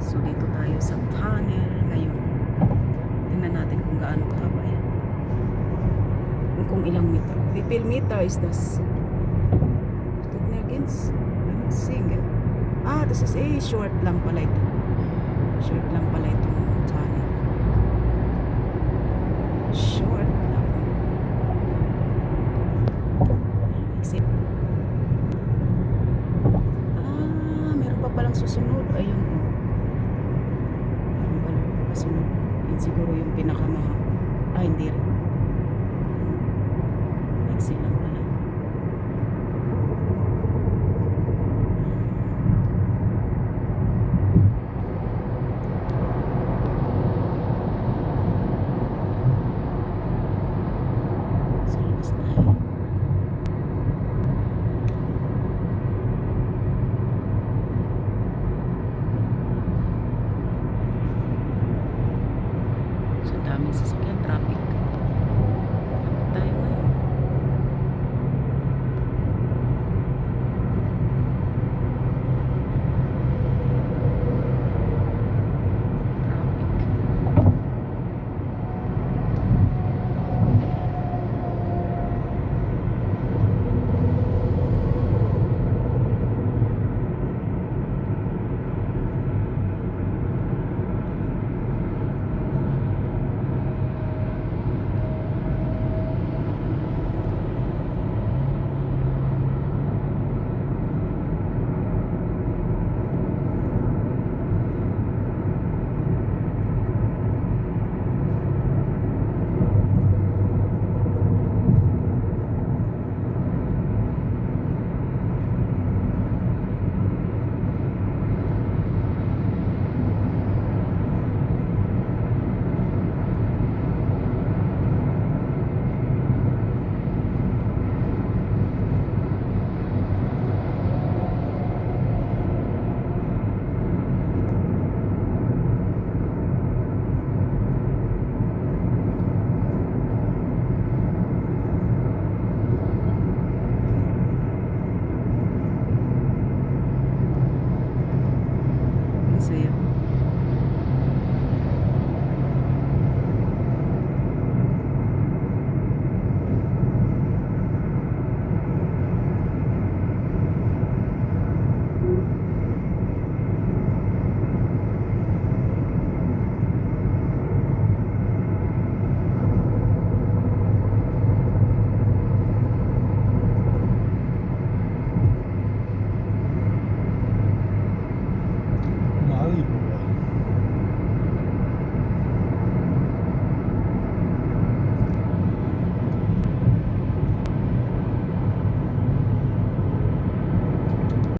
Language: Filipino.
So dito tayo sa tunnel ngayon. Tingnan natin kung gaano kahaba yan. Kung ilang metro. Pipil meter is this? Against? I'm not seeing it. This is a short lang pala ito. Short lang pala itong tunnel. Short lang. Meron pa palang susunod. Ayun o. Meron palang kasunod. Yan siguro yung pinakamahaba. Hindi rin. Exit lang pala.